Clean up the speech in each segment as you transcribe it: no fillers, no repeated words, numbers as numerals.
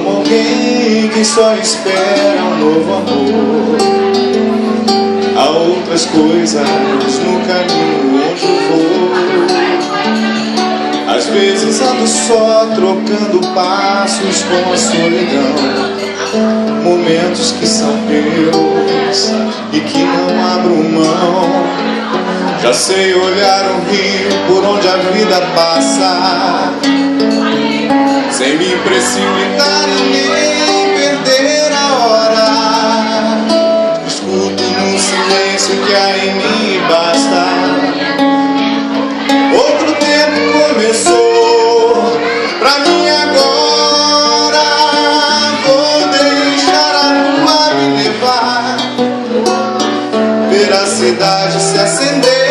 como alguém que só espera um novo amor. Há outras coisas no caminho onde eu vou. Às vezes ando só trocando passos com a solidão. Momentos que são meus e que não abro mão. Já sei olhar o rio por onde a vida passa, sem me precipitar nem perder a hora. Escuto no silêncio que há em mim basta. Outro tempo começou pra mim agora. Vou deixar a lua me levar, ver a cidade se acender.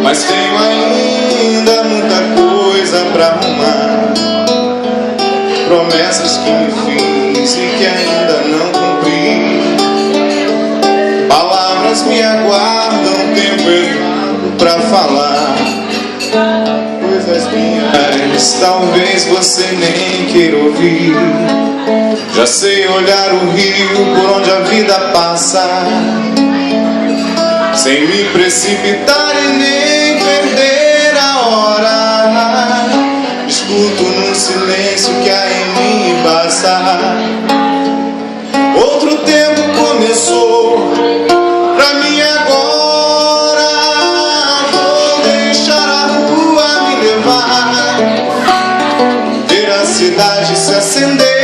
Mas tenho ainda muita coisa pra arrumar, promessas que me fiz e que ainda não cumpri. Palavras me aguardam, tempo exato pra falar. Coisas minhas, talvez você nem queira ouvir. Já sei olhar o rio por onde a vida passa, sem me precipitar e nem perder a hora. Escuto no silêncio que há em mim basta. Outro tempo começou pra mim agora. Vou deixar a rua me levar, ver a cidade se acender.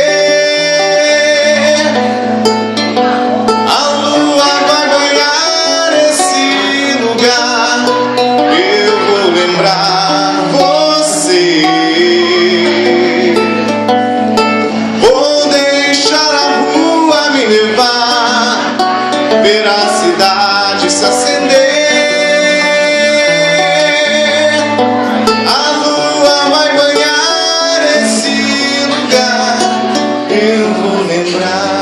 Ver a cidade se acender. A lua vai banhar esse lugar. Eu vou lembrar você.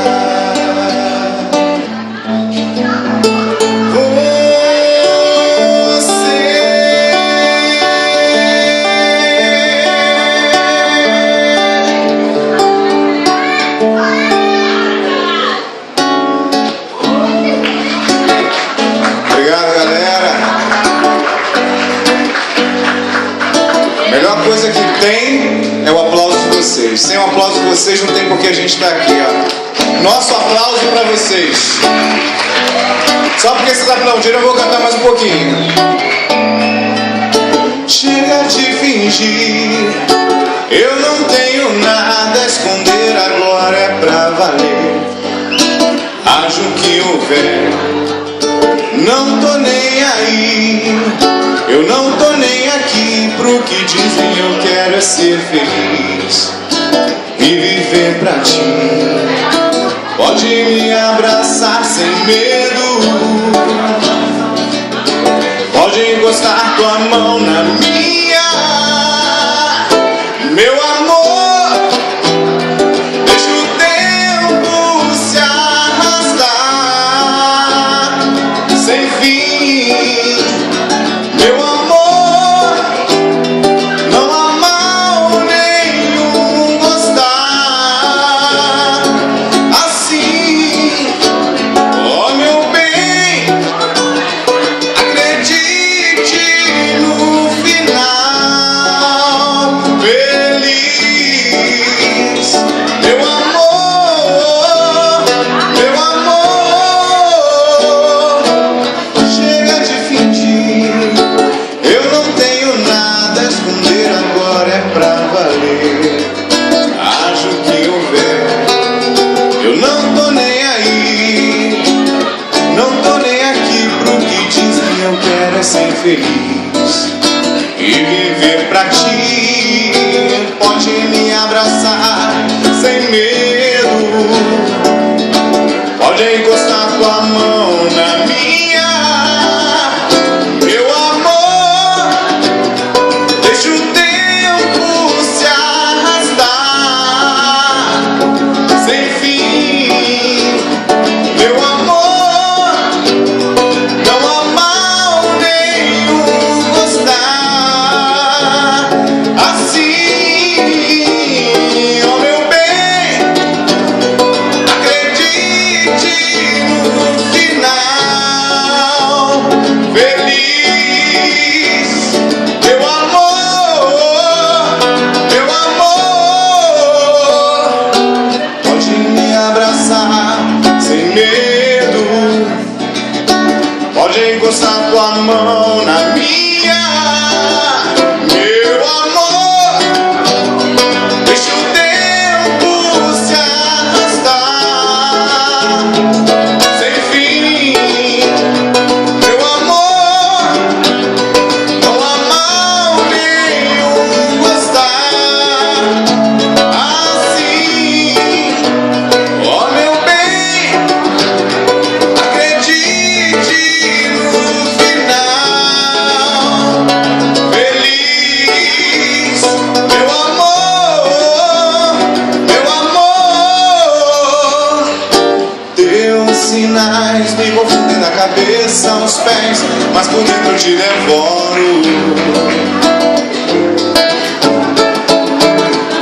Obrigado, galera. A melhor coisa que tem é o aplauso de vocês. Sem o aplauso de vocês não tem por que a gente estar aqui, ó. Nosso aplauso pra vocês. Só porque vocês aplaudiram eu vou cantar mais um pouquinho. Chega de fingir, eu não tenho nada a esconder, agora é pra valer. Haja o que houver, não tô nem aí. Eu não tô nem aqui pro que dizem. Eu quero é ser feliz e viver pra ti. Pode me abraçar sem medo, pode encostar tua mão na minha. Meu amor, deixa o tempo se arrastar sem fim. Meu amor, não há mal nenhum gostar assim. Oh meu bem, acredite no final feliz. Meu amor, chega de fingir. Eu não tenho nada a esconder, agora é pra valer. Haja o que houver, eu não tô nem aí. Não tô nem aqui pro que dizem. Eu quero é ser feliz e viver pra ti. Pode me abraçar sem medo, pode encostar tua mão na minha. Meu amor, deixa o tempo se arrastar. feliz. Meu amor, pode me abraçar sem medo, pode encostar tua mão na minha. Meu amor, deixa o tempo se arrastar sem fim. Meu amor, não há mal nenhum gostar assim. Oh meu bem, acredite no final. Feliz, meu amor. Teus sinais me confundem na cabeça, aos pés, mas por dentro eu te devoro.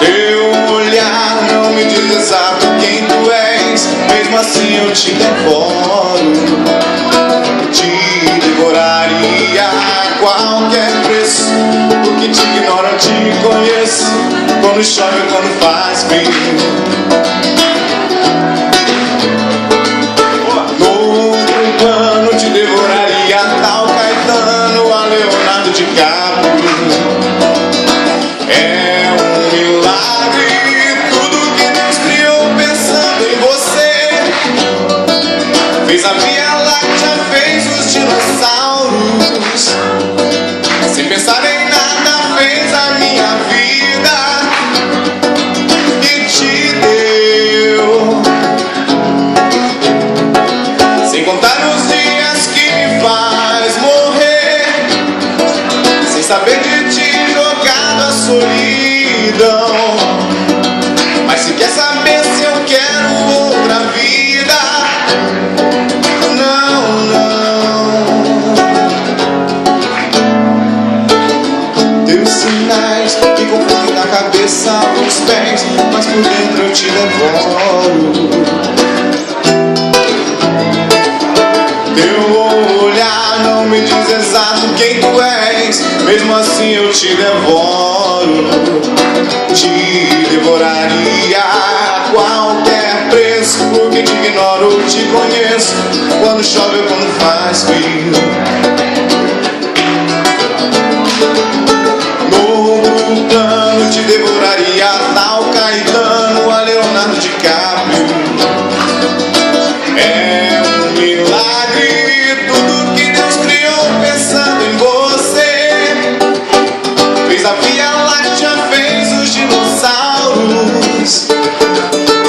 Teu olhar não me diz exato quem tu és, mesmo assim eu te devoro. Te devoraria a qualquer preço, porque te ignoro, eu te conheço. Quando chove, quando faz frio. No outro plano te devoraria a tal Caetano, a Leonardo DiCaprio. É um milagre tudo que Deus criou pensando em você. Fez a Via Láctea, fez os dinossauros, sem pensar em nada fez a minha vida e te deu. Sem contar os dias que me faz morrer, sem saber de ti jogado a solidão. Mas se quer saber se eu quero outra vida, não, não. Teus sinais me confundem na cabeça, aos pés, mas por dentro eu te devoro. Teu olhar não me diz exato quem tu és, mesmo assim eu te devoro. Te devoraria a qualquer preço, porque te ignoro, te conheço. Quando chove ou quando faz frio. No outro plano te devoraria a tal Caetano, a Leonardo DiCaprio. É um milagre tudo que Deus criou pensando em você. Fez a Via Láctea, fez os dinossauros,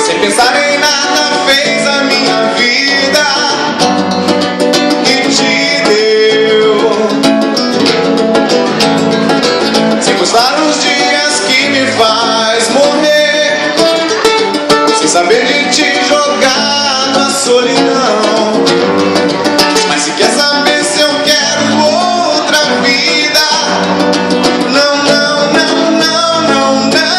sem pensar em nada fez a minha vida e te deu. Sem contar os dias que me faz morrer, sem saber de ti jogado a solidão. Mas se quer saber se eu quero outra vida, não, não, não, não, não, não.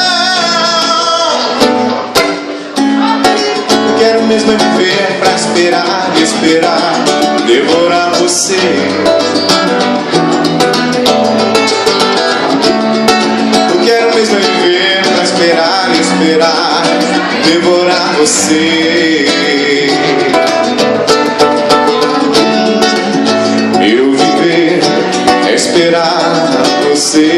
Eu quero mesmo é viver pra esperar, esperar, devorar você. Eu quero mesmo é viver pra esperar, esperar, devorar você. Meu viver é esperar você.